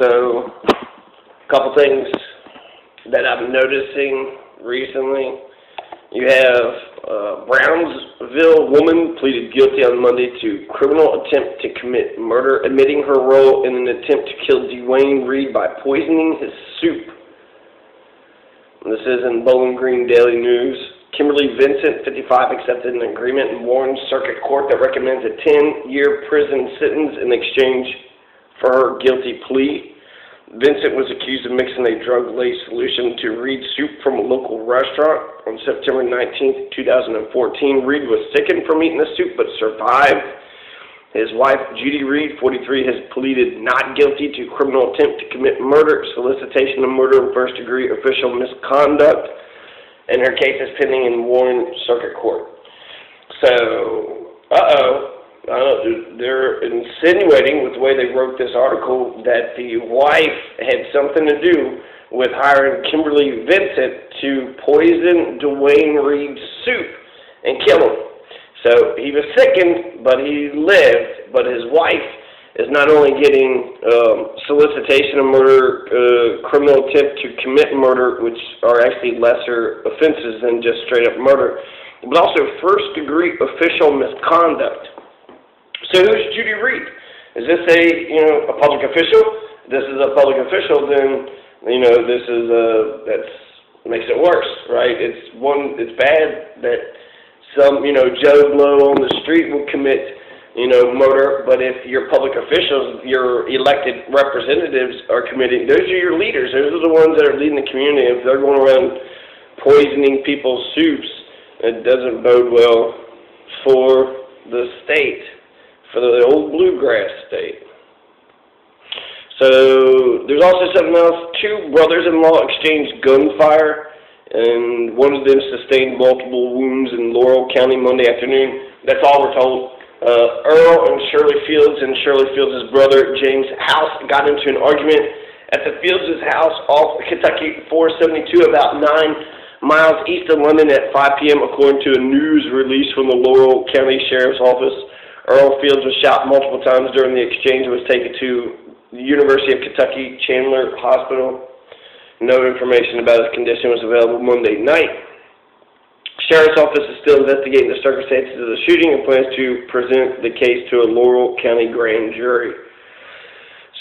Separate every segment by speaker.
Speaker 1: So, a couple things that I'm noticing recently. You have Brownsville woman pleaded guilty on Monday to criminal attempt to commit murder, admitting her role in an attempt to kill Judy Reid by poisoning his soup. This is in Bowling Green Daily News. Kimberly Vincent, 55, accepted an agreement in Warren Circuit Court that recommends a 10-year prison sentence in exchange for her guilty plea. Vincent was accused of mixing a drug-laced solution to Reid's soup from a local restaurant. On September 19, 2014, Reid was sickened from eating the soup but survived. His wife, Judy Reid, 43, has pleaded not guilty to criminal attempt to commit murder, solicitation of murder, and first-degree official misconduct, and her case is pending in Warren Circuit Court. So, they're insinuating with the way they wrote this article that the wife had something to do with hiring Kimberly Vincent to poison Judy Reid's soup and kill him. So he was sickened, but he lived. But his wife is not only getting solicitation of murder, criminal attempt to commit murder, which are actually lesser offenses than just straight-up murder, but also first-degree official misconduct. So who's Judy Reid? Is this a public official? If this is a public official, then this is that makes it worse, right? It's bad that some Joe Blow on the street will commit murder, but if your public officials, your elected representatives are committing, those are your leaders. Those are the ones that are leading the community. If they're going around poisoning people's soups, it doesn't bode well for the state, for the old bluegrass state. So there's also something else. Two brothers-in-law exchanged gunfire, and one of them sustained multiple wounds in Laurel County Monday afternoon. That's all we're told. Earl and Shirley Fields brother James House got into an argument at the Fields' house off Kentucky 472, about 9 miles east of London at 5 p.m., according to a news release from the Laurel County Sheriff's Office. Earl Fields was shot multiple times during the exchange and was taken to the University of Kentucky Chandler Hospital. No information about his condition was available Monday night. Sheriff's Office is still investigating the circumstances of the shooting and plans to present the case to a Laurel County grand jury.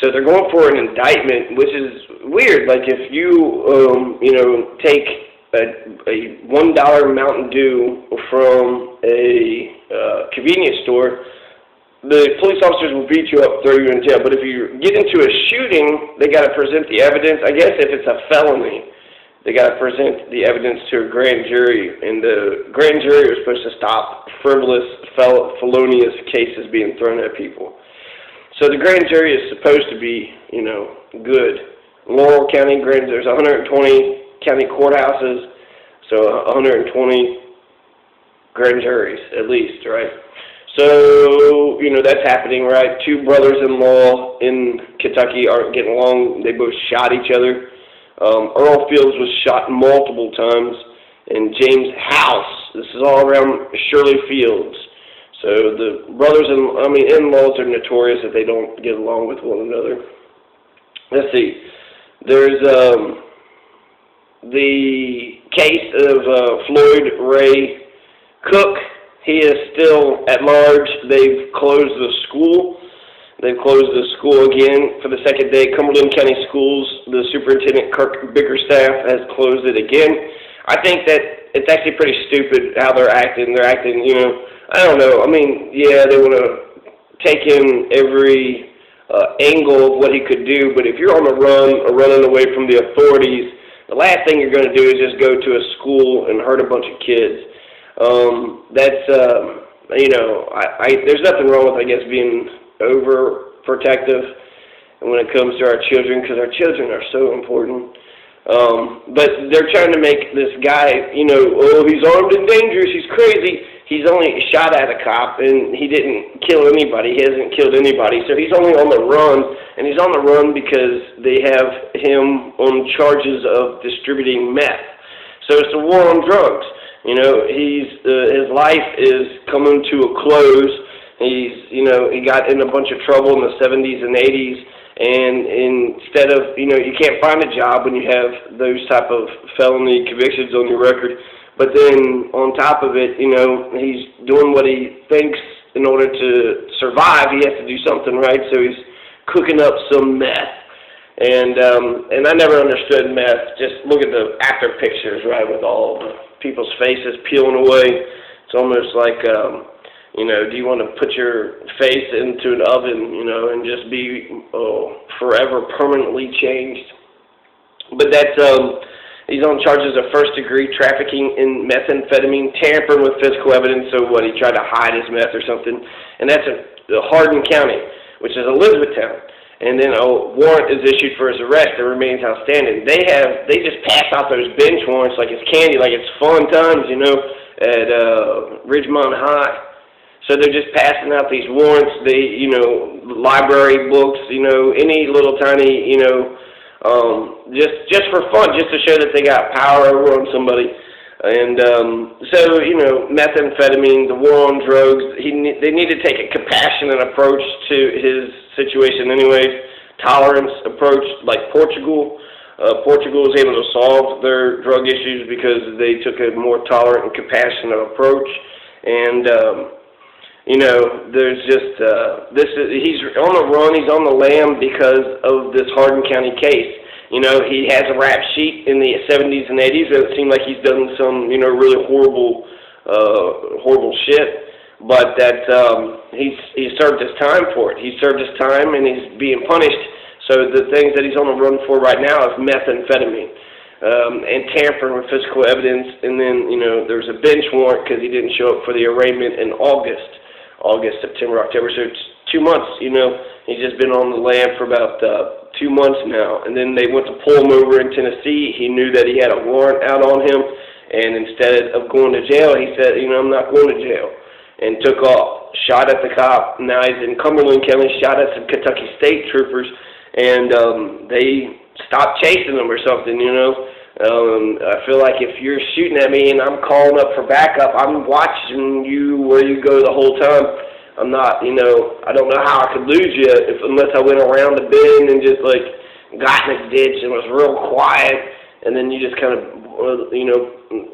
Speaker 1: So they're going for an indictment, which is weird. Like if you, take a $1 Mountain Dew from a convenience store, the police officers will beat you up, throw you in jail. But if you get into a shooting, they got to present the evidence. I guess if it's a felony, they got to present the evidence to a grand jury, and the grand jury was supposed to stop frivolous, felonious cases being thrown at people. So the grand jury is supposed to be, good. Laurel County there's 120 county courthouses, so 120 grand juries at least, right? So, that's happening, right? Two brothers-in-law in Kentucky aren't getting along. They both shot each other. Earl Fields was shot multiple times, and James House, this is all around Shirley Fields. So the in-laws are notorious that they don't get along with one another. Let's see. There's the case of Floyd Ray Cook. He is still at large. They've closed the school. They've closed the school again for the second day. Cumberland County Schools, the superintendent, Kirk Bickerstaff, has closed it again. I think that it's actually pretty stupid how they're acting. They're acting, I don't know. They want to take in every angle of what he could do, but if you're on the run or running away from the authorities, the last thing you're going to do is just go to a school and hurt a bunch of kids. There's nothing wrong with, being overprotective when it comes to our children, because our children are so important. But they're trying to make this guy, he's armed and dangerous, he's crazy. He's only shot at a cop, and he didn't kill anybody. He hasn't killed anybody, so he's only on the run, and he's on the run because they have him on charges of distributing meth. So it's a war on drugs. His life is coming to a close. He got in a bunch of trouble in the 70s and 80s, And instead of, you can't find a job when you have those type of felony convictions on your record. But then on top of it, he's doing what he thinks in order to survive. He has to do something, right? So he's cooking up some meth. And I never understood meth. Just look at the after pictures, right, with all the people's faces peeling away. It's almost like, do you want to put your face into an oven, and just be forever permanently changed? But that's, he's on charges of first-degree trafficking in methamphetamine, tampering with physical evidence. So what, he tried to hide his meth or something? And that's in Hardin County, which is Elizabethtown. And then a warrant is issued for his arrest that remains outstanding. They just pass out those bench warrants like it's candy, like it's fun times, at Ridgemont High. So they're just passing out these warrants. They, library books, any little tiny, just for fun, just to show that they got power over on somebody. And so, methamphetamine, the war on drugs, they need to take a compassionate approach to his situation anyways. Tolerance approach, like Portugal. Portugal was able to solve their drug issues because they took a more tolerant and compassionate approach. And, there's just, he's on the run, he's on the lam because of this Hardin County case. He has a rap sheet in the 70s and 80s, and it seemed like he's done some, really horrible shit. But that he served his time for it. He served his time, and he's being punished. So the things that he's on the run for right now is methamphetamine and tampering with physical evidence. And then, there's a bench warrant because he didn't show up for the arraignment in August, September, October. So it's 2 months, He's just been on the lam for about 2 months now. And then they went to pull him over in Tennessee. He knew that he had a warrant out on him. And instead of going to jail, he said, I'm not going to jail. And took off, shot at the cop. Now he's in Cumberland County, shot at some Kentucky State troopers. And they stopped chasing him or something, I feel like if you're shooting at me and I'm calling up for backup, I'm watching you where you go the whole time. I'm not, I don't know how I could lose you unless I went around the bend and just, got in a ditch and was real quiet, and then you just kind of,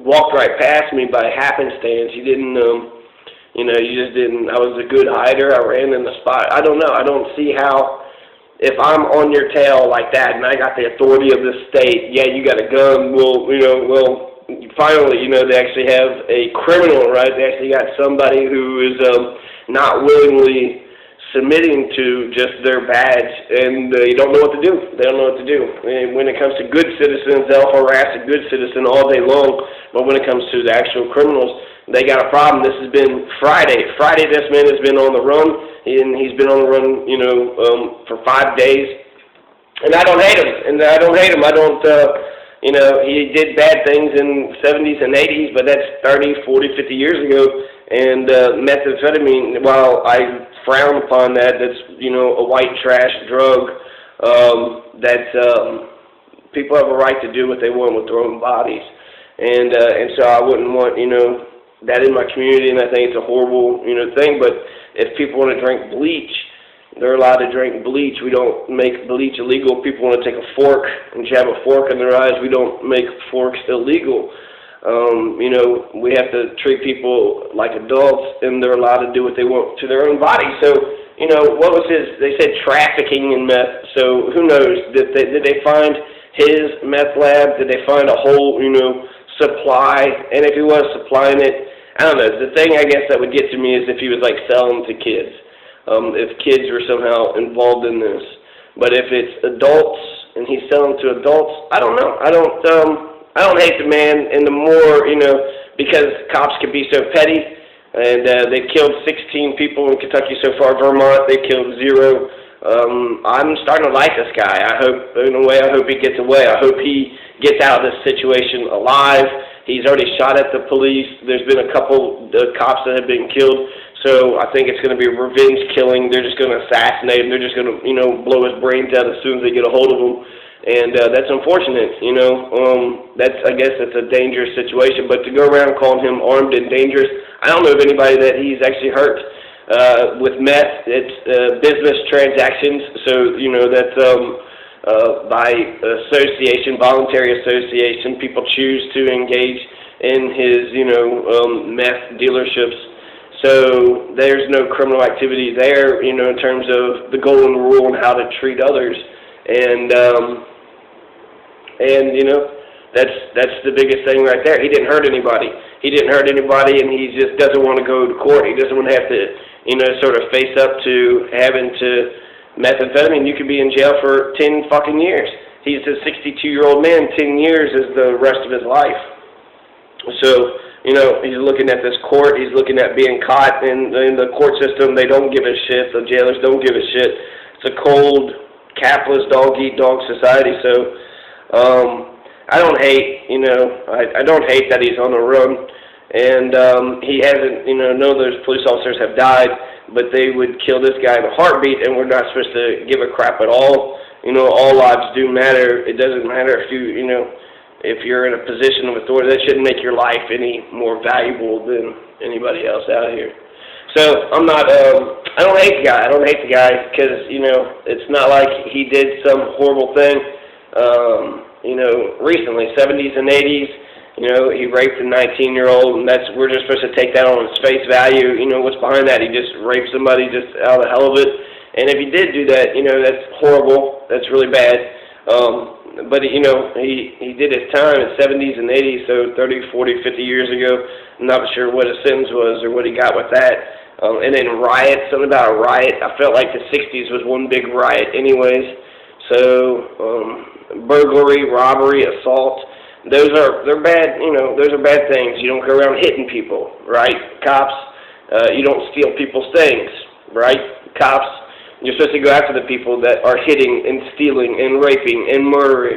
Speaker 1: walked right past me by happenstance. You didn't, you just didn't, I was a good hider. I ran in the spot. I don't know. I don't see how, if I'm on your tail like that and I got the authority of the state, yeah, you got a gun, finally, they actually have a criminal, right? They actually got somebody who is not willingly submitting to just their badge, and you don't know what to do. They don't know what to do. And when it comes to good citizens, they'll harass a good citizen all day long, but when it comes to the actual criminals, they got a problem. This has been Friday. This man has been on the run, and he's been on the run, for 5 days. And I don't hate him. I don't, he did bad things in the 70s and 80s, but that's 30, 40, 50 years ago. And methamphetamine, while I frown upon that, that's, a white trash drug, people have a right to do what they want with their own bodies. And so I wouldn't want, that in my community, and I think it's a horrible, thing. But if people want to drink bleach, they're allowed to drink bleach. We don't make bleach illegal. People want to take a fork and jab a fork in their eyes. We don't make forks illegal. We have to treat people like adults, and they're allowed to do what they want to their own body. So, what was they said trafficking in meth. So who knows? Did they find his meth lab? Did they find a whole, supply? And if he was supplying it, I don't know. The thing I guess that would get to me is if he was selling to kids. If kids were somehow involved in this. But if it's adults and he's selling to adults, I don't know. I don't hate the man, and the more, because cops can be so petty, and they've killed 16 people in Kentucky so far. Vermont, they killed 0. I'm starting to like this guy. I hope he gets away. I hope he gets out of this situation alive. He's already shot at the police. There's been a couple cops that have been killed. So I think it's going to be a revenge killing. They're just going to assassinate him. They're just going to, blow his brains out as soon as they get a hold of him. And that's unfortunate, I guess it's a dangerous situation. But to go around calling him armed and dangerous, I don't know of anybody that he's actually hurt. With meth, it's business transactions, so, you know, that's by association, voluntary association, people choose to engage in his, you know, meth dealerships. So there's no criminal activity there, you know, in terms of the golden rule and how to treat others. And you know, that's the biggest thing right there. He didn't hurt anybody. He didn't hurt anybody, and he just doesn't want to go to court. He doesn't want to have to, you know, sort of face up to having to methamphetamine. You could be in jail for 10 fucking years. He's a 62-year-old man. 10 years is the rest of his life. So, you know, he's looking at this court. He's looking at being caught in the court system. They don't give a shit. The jailers don't give a shit. It's a cold, capitalist, dog-eat-dog society. So, I don't hate, you know, I don't hate that he's on the run. And he hasn't, you know, none of those police officers have died, but they would kill this guy in a heartbeat, and we're not supposed to give a crap at all. You know, all lives do matter. It doesn't matter if you know, if you're in a position of authority. That shouldn't make your life any more valuable than anybody else out here. So I'm not, I don't hate the guy. I don't hate the guy because, you know, it's not like he did some horrible thing, you know, recently, 70s and 80s. You know, he raped a 19-year-old, and we're just supposed to take that on its face value. You know, what's behind that? He just raped somebody just out of the hell of it. And if he did do that, you know, that's horrible. That's really bad. But, you know, he did his time in the 70s and 80s, so 30, 40, 50 years ago. I'm not sure what his sentence was or what he got with that. And then riots, something about a riot. I felt like the 60s was one big riot anyways. So, burglary, robbery, assault, they're bad, you know, those are bad things. You don't go around hitting people, right? Cops, you don't steal people's things, right? Cops, you're supposed to go after the people that are hitting and stealing and raping and murdering.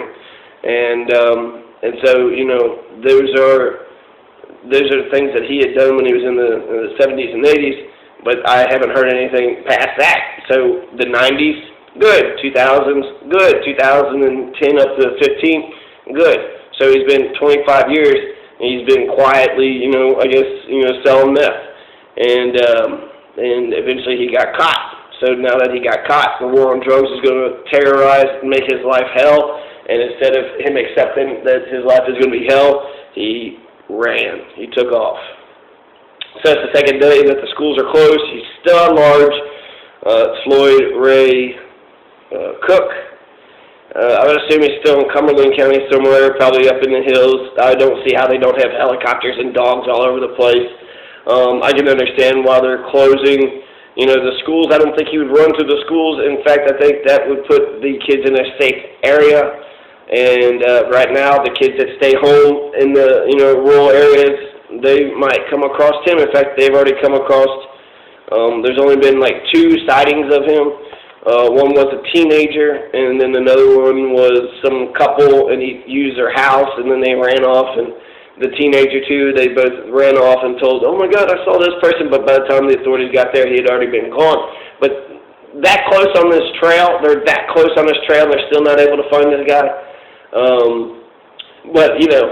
Speaker 1: And so, you know, those are the things that he had done when he was in the 70s and 80s, but I haven't heard anything past that. So the 90s, good. 2000s, good. 2010 up to 15, good. So he's been 25 years, and he's been quietly, you know, I guess, you know, selling meth. And eventually he got caught. So now that he got caught, the war on drugs is going to terrorize and make his life hell. And instead of him accepting that his life is going to be hell, he ran. He took off. So it's the second day that the schools are closed. He's still at large. Floyd Ray Cook. I would assume he's still in Cumberland County somewhere, probably up in the hills. I don't see how they don't have helicopters and dogs all over the place. I can understand why they're closing, you know, the schools. I don't think he would run to the schools. In fact, I think that would put the kids in a safe area. And right now, the kids that stay home in the, you know, rural areas, they might come across him. In fact, they've already come across, there's only been like 2 sightings of him. One was a teenager, and then another one was some couple, and he used their house, and then they ran off, and the teenager too, they both ran off and told, oh my God, I saw this person, but by the time the authorities got there, he had already been gone. But that close on this trail, they're still not able to find this guy. But, you know,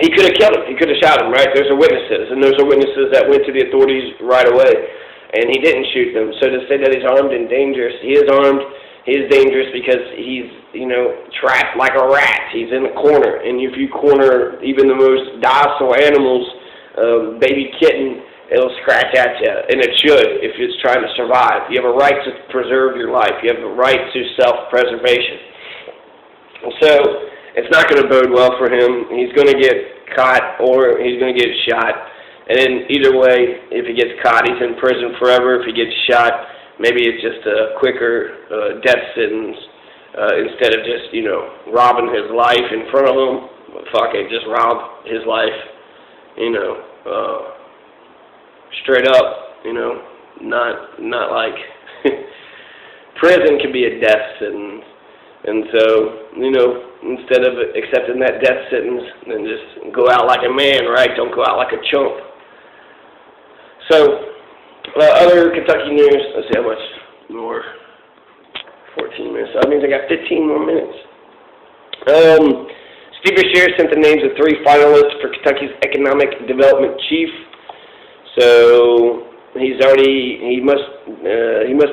Speaker 1: he could have killed him. He could have shot him, right? Those are witnesses, and those are witnesses that went to the authorities right away. And he didn't shoot them. So to say that he's armed and dangerous, he is armed, he is dangerous because he's, you know, trapped like a rat. He's in a corner. And if you corner even the most docile animals, baby kitten, it'll scratch at you. And it should if it's trying to survive. You have a right to preserve your life. You have a right to self-preservation. So it's not going to bode well for him. He's going to get caught or he's going to get shot. And then either way, if he gets caught, he's in prison forever. If he gets shot, maybe it's just a quicker death sentence instead of just, you know, robbing his life in front of him. Fuck it, just rob his life, you know, straight up, you know, not like prison can be a death sentence. And so, you know, instead of accepting that death sentence, then just go out like a man, right? Don't go out like a chump. So, other Kentucky news, let's see how much more, 14 minutes, so that means I got 15 more minutes. Steve Beshear sent the names of 3 finalists for Kentucky's Economic Development Chief. So, he must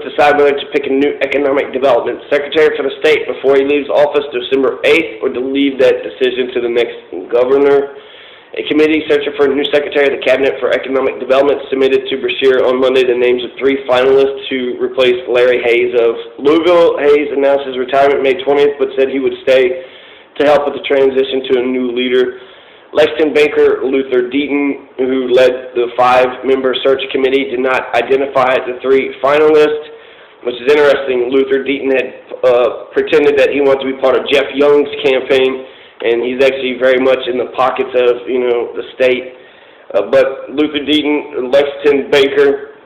Speaker 1: decide whether to pick a new economic development secretary for the state before he leaves office December 8th, or to leave that decision to the next governor. A committee searching for a new secretary of the cabinet for economic development submitted to Brashear on Monday the names of 3 finalists to replace Larry Hayes of Louisville. Hayes announced his retirement May 20th, but said he would stay to help with the transition to a new leader. Lexington Baker, Luther Deaton, who led the 5-member search committee, did not identify the 3 finalists, which is interesting. Luther Deaton had pretended that he wanted to be part of Jeff Young's campaign, and he's actually very much in the pockets of, the state. But Luther Deaton, Lexington Baker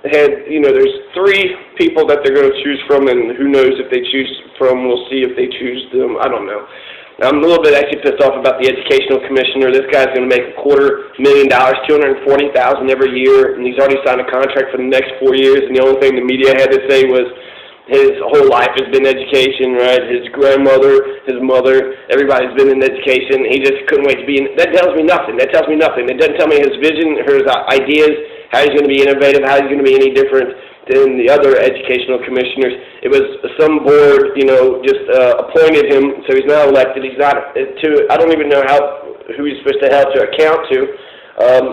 Speaker 1: had, there's 3 people that they're going to choose from, and who knows if they choose from. We'll see if they choose them. I don't know. I'm a little bit actually pissed off about the educational commissioner. This guy's going to make $250,000, $240,000 every year, and he's already signed a contract for the next 4 years, and the only thing the media had to say was his whole life has been education, right? His grandmother, his mother, everybody's been in education. He just couldn't wait to be in. That tells me nothing. That tells me nothing. It doesn't tell me his vision, his ideas, how he's going to be innovative, how he's going to be any different than the other educational commissioners. It was some board, just appointed him, so he's not elected. He's not I don't even know who he's supposed to have to account to.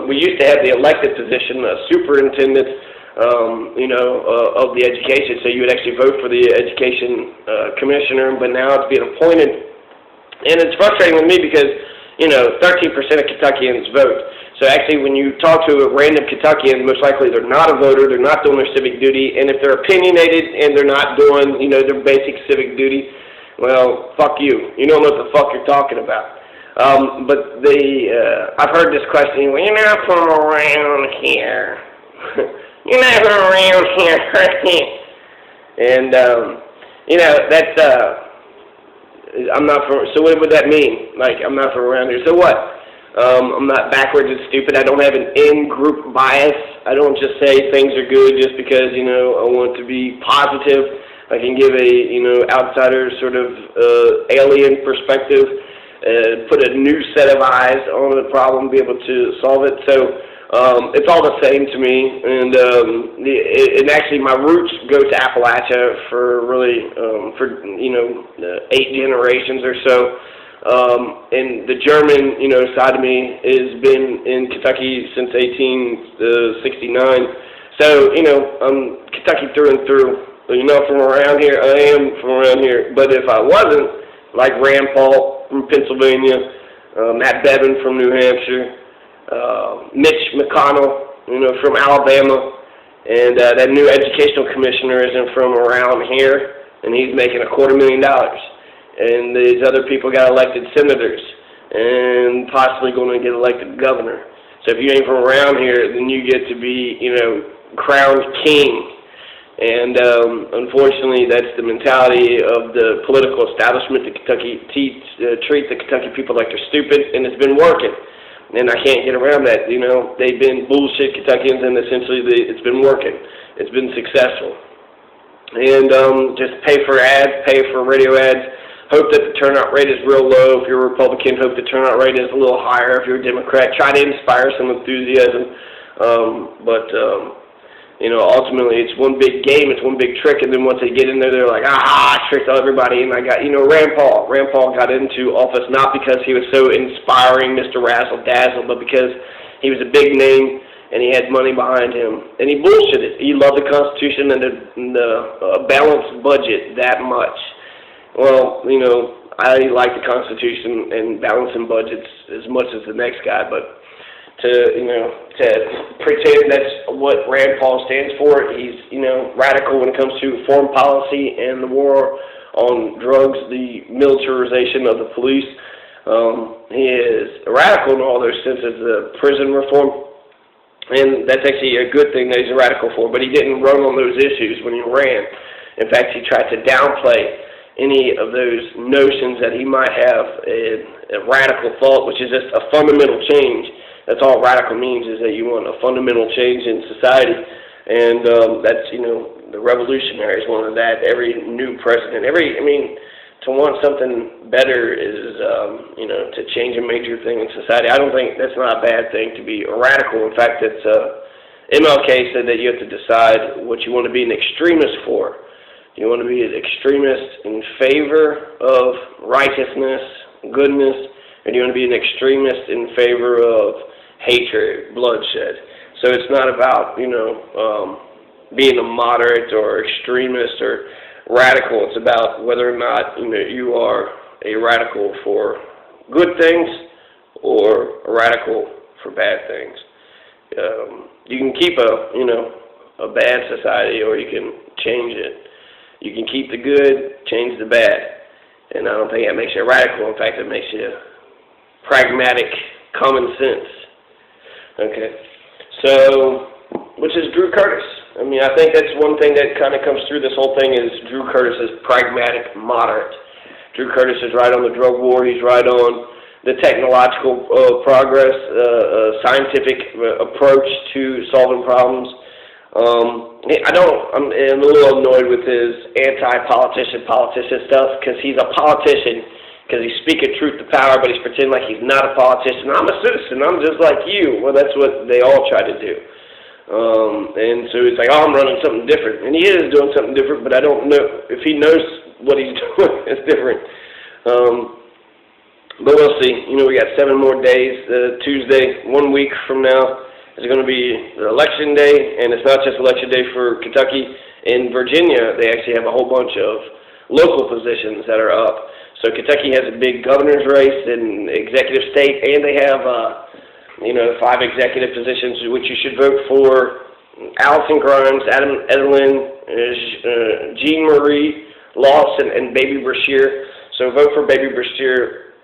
Speaker 1: We used to have the elected position, a superintendent, of the education, so you would actually vote for the education commissioner, but now it's being appointed. And it's frustrating with me because, 13% of Kentuckians vote. So actually, when you talk to a random Kentuckian, most likely they're not a voter, they're not doing their civic duty, and if they're opinionated and they're not doing, their basic civic duty, well, fuck you. You don't know what the fuck you're talking about. But I've heard this question, well, you're not from around here. You're not from around here. And, that's, I'm not from, so what would that mean? Like, I'm not from around here. So what? I'm not backwards and stupid. I don't have an in-group bias. I don't just say things are good just because, I want to be positive. I can give a, outsider sort of alien perspective, put a new set of eyes on the problem, be able to solve it. So it's all the same to me. And actually my roots go to Appalachia for really, 8 generations or so. And the German, side of me has been in Kentucky since 1869. So, I'm Kentucky through and through. From around here, I am from around here. But if I wasn't, like Rand Paul from Pennsylvania, Matt Bevin from New Hampshire, Mitch McConnell, from Alabama, and that new educational commissioner isn't from around here, and he's making $250,000. And these other people got elected senators and possibly going to get elected governor. So if you ain't from around here, then you get to be, crowned king. And unfortunately, that's the mentality of the political establishment that Kentucky treat the Kentucky people like they're stupid, and it's been working. And I can't get around that. They've been bullshit Kentuckians, and essentially it's been working. It's been successful. And just pay for ads, pay for radio ads. Hope that the turnout rate is real low. If you're a Republican, hope the turnout rate is a little higher. If you're a Democrat, try to inspire some enthusiasm. Ultimately, it's one big game, it's one big trick, and then once they get in there, they're like, I tricked everybody. And I got, Rand Paul. Rand Paul got into office not because he was so inspiring, Mr. Razzle-Dazzle, but because he was a big name and he had money behind him. And he bullshitted. He loved the Constitution and the balanced budget that much. Well, I like the Constitution and balancing budgets as much as the next guy, but to pretend that's what Rand Paul stands for, he's, radical when it comes to foreign policy and the war on drugs, the militarization of the police. He is radical in all those senses, prison reform, and that's actually a good thing that he's a radical for, but he didn't run on those issues when he ran. In fact, he tried to downplay any of those notions that he might have a radical thought, which is just a fundamental change. That's all radical means, is that you want a fundamental change in society. And that's, the revolutionaries wanted that. Every new president, to want something better is, to change a major thing in society. I don't think that's not a bad thing to be a radical. In fact, it's MLK said that you have to decide what you want to be an extremist for. Do you want to be an extremist in favor of righteousness, goodness, or do you want to be an extremist in favor of hatred, bloodshed? So it's not about, being a moderate or extremist or radical. It's about whether or not, you are a radical for good things or a radical for bad things. You can keep a bad society, or you can change it. You can keep the good, change the bad. And I don't think that makes you radical. In fact, it makes you pragmatic, common sense. Okay. So, which is Drew Curtis. I mean, I think that's one thing that kind of comes through this whole thing is Drew Curtis is pragmatic, moderate. Drew Curtis is right on the drug war. He's right on the technological progress, scientific approach to solving problems. I'm a little annoyed with his anti-politician stuff, because he's a politician, because he's speaking truth to power, but he's pretending like he's not a politician. I'm a citizen. I'm just like you. Well, that's what they all try to do. And so it's like, oh, I'm running something different. And he is doing something different, but I don't know if he knows what he's doing. It's different. But we'll see. We got 7 more days. Tuesday, 1 week from now, is going to be election day, and it's not just election day for Kentucky. In Virginia, they actually have a whole bunch of local positions that are up. So Kentucky has a big governor's race and executive state, and they have 5 executive positions, which you should vote for: Allison Grimes, Adam Edelin, Jean Marie Lawson, and Baby Brashear. So vote for Baby Brashear.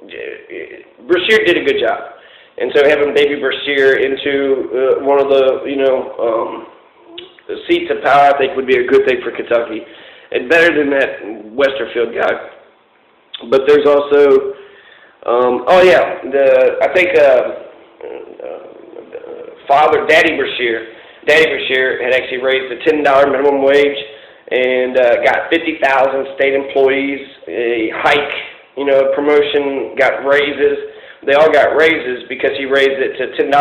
Speaker 1: Brashear did a good job. And so having Baby Brashear into one of the, the seats of power, I think would be a good thing for Kentucky. And better than that Westerfield guy. But there's also, Daddy Brashear had actually raised the $10 minimum wage and got 50,000 state employees a hike, promotion, got raises. They all got raises because he raised it to $10.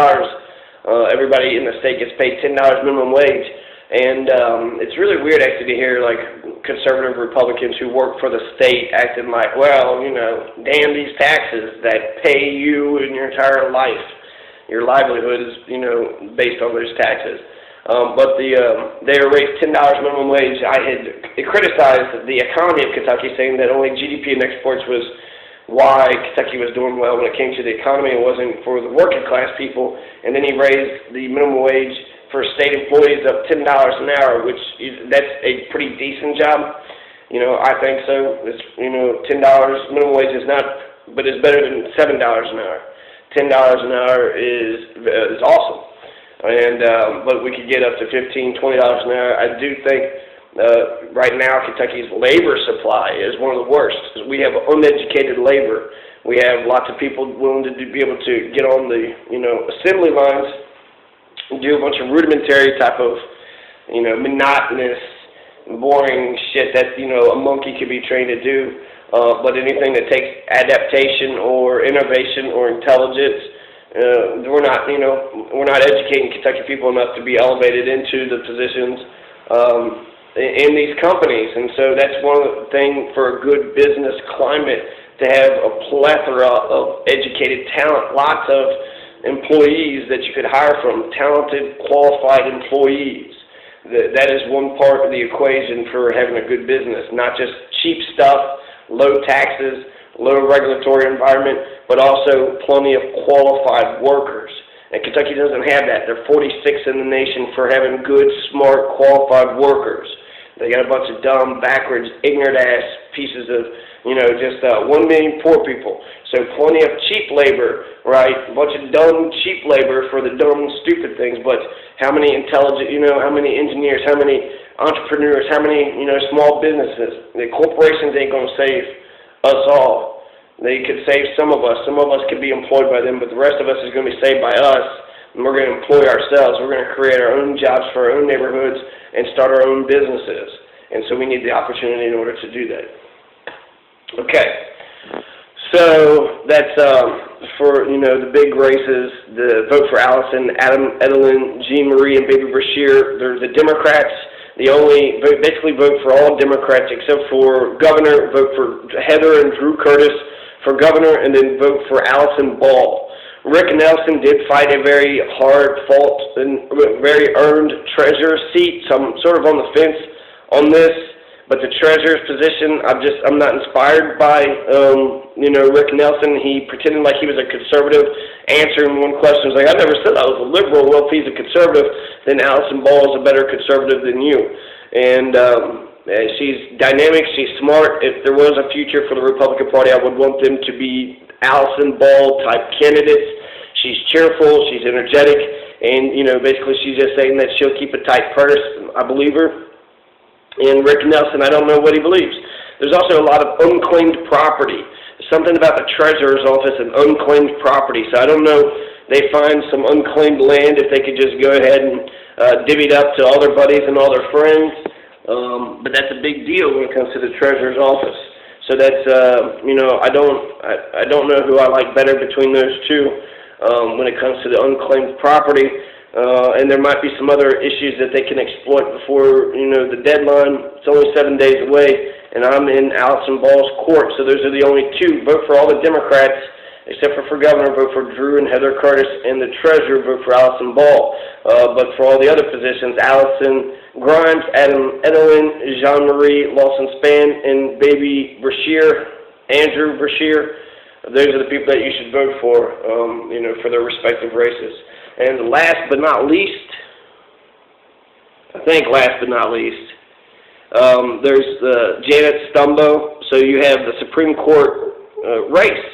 Speaker 1: Everybody in the state gets paid $10 minimum wage. And it's really weird actually to hear conservative Republicans who work for the state acting like, well, damn these taxes that pay you in your entire life. Your livelihood is, based on those taxes. But they raised $10 minimum wage. I had criticized the economy of Kentucky, saying that only GDP and exports was why Kentucky was doing well when it came to the economy. It wasn't for the working class people. And then he raised the minimum wage for state employees up $10 an hour, which that's a pretty decent job. I think so. It's, $10 minimum wage is not, but it's better than $7 an hour. $10 an hour is awesome. And but we could get up to $15, $20 an hour. I do think right now Kentucky's labor supply is one of the worst. We have uneducated labor. We have lots of people willing to be able to get on the assembly lines and do a bunch of rudimentary type of monotonous, boring shit that a monkey could be trained to do. But anything that takes adaptation or innovation or intelligence, we're not educating Kentucky people enough to be elevated into the positions in these companies. And so that's one of the things for a good business climate, to have a plethora of educated talent, lots of employees that you could hire from, talented, qualified employees. That is one part of the equation for having a good business, not just cheap stuff, low taxes, low regulatory environment, but also plenty of qualified workers. And Kentucky doesn't have that. They're 46th in the nation for having good, smart, qualified workers. They got a bunch of dumb, backwards, ignorant-ass pieces of, just 1 million poor people. So plenty of cheap labor, right? A bunch of dumb, cheap labor for the dumb, stupid things. But how many intelligent, how many engineers, how many entrepreneurs, how many, small businesses? The corporations ain't going to save us all. They could save some of us. Some of us could be employed by them, but the rest of us is going to be saved by us, and we're going to employ ourselves. We're going to create our own jobs for our own neighborhoods and start our own businesses. And so we need the opportunity in order to do that. Okay. So that's for, the big races, the vote for Allison, Adam Edelin, Jean Marie, and Baby Brashear. They're the Democrats. Basically vote for all Democrats except for governor, vote for Heather and Drew Curtis for governor, and then vote for Allison Ball. Rick Nelson did fight a very hard-fought and very earned treasurer seat, so I'm sort of on the fence on this. But the treasurer's position, I'm not inspired by, Rick Nelson. He pretended like he was a conservative, answering one question. He was like, I never said I was a liberal. Well, if he's a conservative, then Allison Ball is a better conservative than you. And she's dynamic, she's smart. If there was a future for the Republican Party, I would want them to be Allison Ball-type candidates. She's cheerful, she's energetic, and, basically she's just saying that she'll keep a tight purse. I believe her. And Rick Nelson, I don't know what he believes. There's also a lot of unclaimed property. Something about the treasurer's office and unclaimed property. So I don't know, they find some unclaimed land if they could just go ahead and divvy it up to all their buddies and all their friends. But that's a big deal when it comes to the treasurer's office. So that's, I don't know who I like better between those two when it comes to the unclaimed property. And there might be some other issues that they can exploit before, the deadline. It's only 7 days away, and I'm in Allison Ball's court, so those are the only two. Vote for all the Democrats, except for governor, vote for Drew and Heather Curtis, and the treasurer, vote for Allison Ball. But for all the other positions, Allison Grimes, Adam Edelin, Jean-Marie Lawson-Spann, and Baby Brashear, Andrew Brashear, those are the people that you should vote for, for their respective races. And last but not least, there's Janet Stumbo. So you have the Supreme Court race.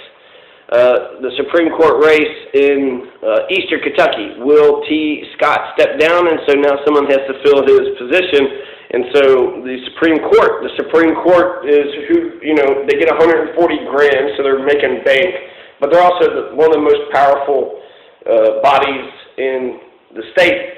Speaker 1: The Supreme Court race in Eastern Kentucky. Will T. Scott step down, and so now someone has to fill his position. And so the Supreme Court is who, they get $140 grand, so they're making bank. But they're also one of the most powerful bodies in the state.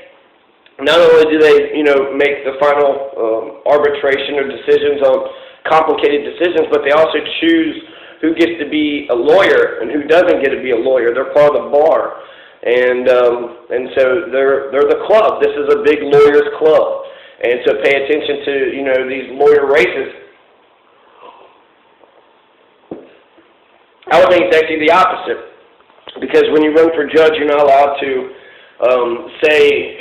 Speaker 1: Not only do they, make the final arbitration or decisions on complicated decisions, but they also choose who gets to be a lawyer and who doesn't get to be a lawyer. They're part of the bar, and so they're the club. This is a big lawyers club, and so pay attention to these lawyer races. I would think it's actually the opposite. Because when you run for judge, you're not allowed to say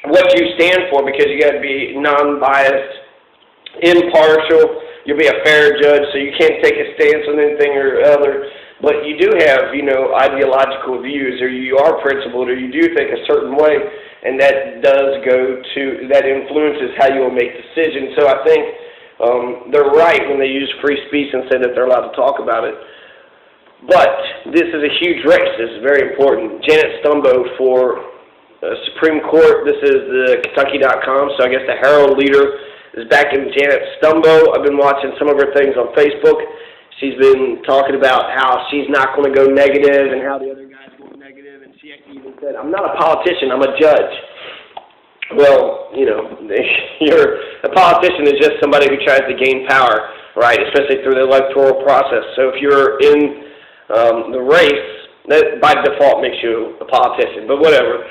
Speaker 1: what you stand for, because you got to be non-biased, impartial. You'll be a fair judge, so you can't take a stance on anything or other. But you do have, ideological views, or you are principled, or you do think a certain way, and that that influences how you will make decisions. So I think they're right when they use free speech and say that they're allowed to talk about it. But this is a huge race. This is very important. Janet Stumbo for Supreme Court. This is the Kentucky.com, so I guess the Herald Leader is back in Janet Stumbo. I've been watching some of her things on Facebook. She's been talking about how she's not going to go negative and how the other guy's going negative, and she even said, I'm not a politician, I'm a judge. Well, a politician is just somebody who tries to gain power, right, especially through the electoral process. So if you're in the race, that by default makes you a politician, but whatever.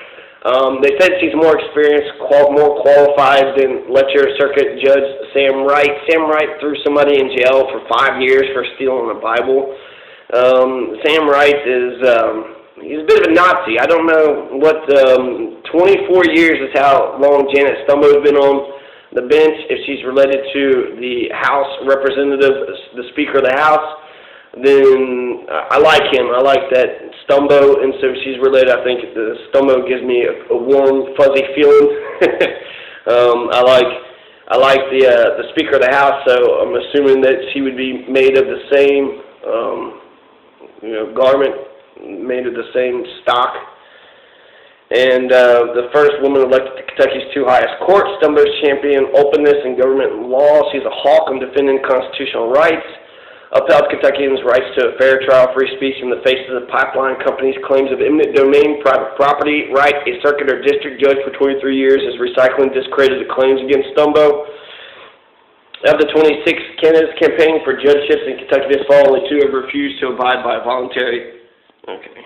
Speaker 1: They said she's more experienced, more qualified than lecture circuit judge Sam Wright. Sam Wright threw somebody in jail for 5 years for stealing a Bible. Sam Wright he's a bit of a Nazi. I don't know what, 24 years is how long Janet Stumbo has been on the bench. If she's related to the House representative, the Speaker of the House, then I like him. I like that Stumbo, and so she's related. I think the Stumbo gives me a warm, fuzzy feeling. I like the Speaker of the House, so I'm assuming that she would be made of the same, garment, made of the same stock. And the first woman elected to Kentucky's two highest courts. Stumbo's champion openness and government law. She's a hawk on defending constitutional rights. Upheld Kentuckians' rights to a fair trial, free speech in the face of the pipeline company's claims of eminent domain, private property right. A circuit or district judge for 23 years has recycling discredited the claims against Stumbo. Of the 26 candidates campaigning for judgeships in Kentucky this fall, only 2 have refused to abide by voluntary. Okay.